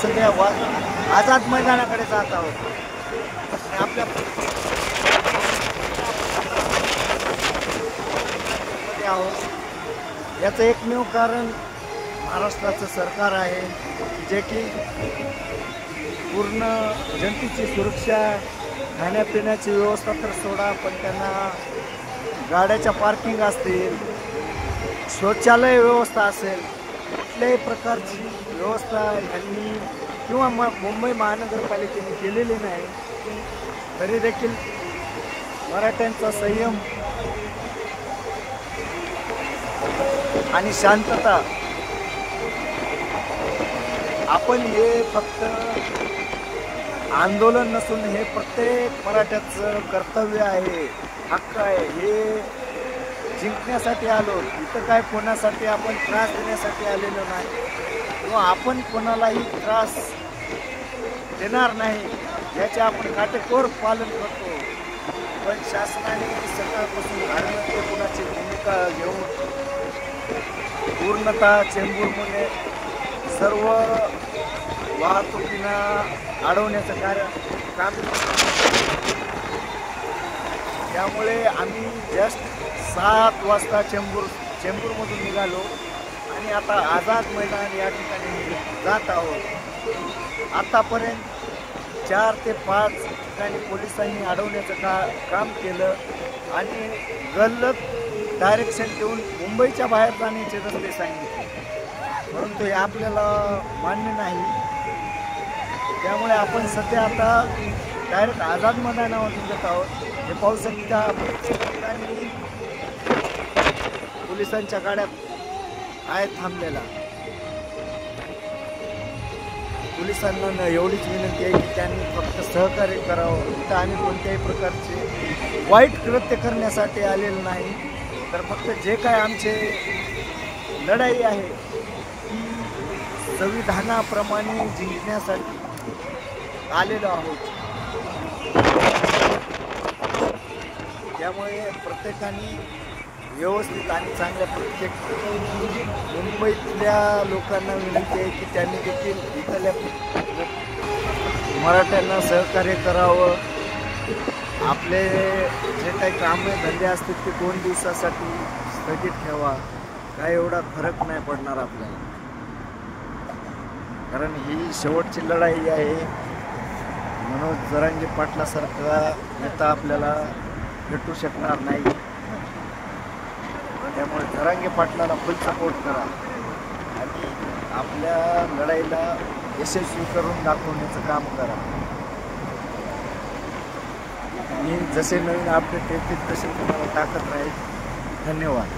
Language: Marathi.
सध्या आझाद मैदानाकडे जात आहोत आणि आपल्या आहोत। याचं एकमेव कारण महाराष्ट्राचं सरकार आहे, जे की पूर्ण जनतेची सुरक्षा, खाण्यापिण्याची व्यवस्था तर सोडा, पण त्यांना गाड्याच्या पार्किंग असतील, शौचालय व्यवस्था असेल, कुठल्याही प्रकारची व्यवस्था यांनी किंवा मुंबई महानगरपालिकेने केलेली नाही। तरी देखील मराठ्यांचा संयम आणि शांतता, आपण हे फक्त आंदोलन नसून हे प्रत्येक मराठ्याचं कर्तव्य आहे, हक्क आहे। हे जिंकण्यासाठी आलो, इथं काय कोणासाठी आपण त्रास देण्यासाठी आलेलो नाही किंवा आपण कोणालाही त्रास देणार नाही, याचे आपण काटेकोर पालन करतो। पण शासनाने सकाळपासून धार्मिक कुणाची भूमिका घेऊन पूर्णतः चेंबूरमध्ये सर्व वाहतुकींना अडवण्याचं काम। त्यामुळे आम्ही जस्ट 7 वाजता चेंबूरमधून निघालो आणि आता आझाद मैदान या ठिकाणी जात आहोत। आतापर्यंत 4 ते 5 ठिकाणी पोलिसांनी अडवण्याचं काम केलं आणि गल्लत डायरेक्शन देऊन मुंबईच्या बाहेर जाण्याचे रस्ते सांगितले, परंतु हे आपल्याला मान्य नाही। त्यामुळे आपण सध्या आता डायरेक्ट आझाद मैदानावरून जात आहोत। हे पाहू शकता, पोलिसांच्या गाड्या आहेत थांबलेला। पोलिसांना एवढीच विनंती आहे की त्यांनी फक्त सहकार्य करावं। इथं आम्ही कोणत्याही प्रकारचे वाईट कृत्य करण्यासाठी आलेलं नाही, तर फक्त जे काय आमचे लढाई आहे ती संविधानाप्रमाणे जिंकण्यासाठी आलेलो आहोत। त्यामुळे प्रत्येकाने व्यवस्थित आणि चांगल्या मुंबईतल्या लोकांना विनंती आहे की त्यांनी देखील इथल्या मराठ्यांना सहकार्य करावं। आपले जे काही कामे धंदे असतील ते 2 दिवसासाठी स्थगित ठेवा, काय एवढा फरक नाही पडणार आपल्याला, कारण ही शेवटची लढाई आहे। मनोज जरांगे पाटलासारखा नेता आपल्याला भेटू शकणार नाही, त्यामुळे जरांगे पाटलाला फुल सपोर्ट करा आणि आपल्या लढाईला यशस्वी करून दाखवण्याचं काम करा। मी जसे नवीन अपडेट येतील तसे तुम्हाला टाकत राहील। धन्यवाद।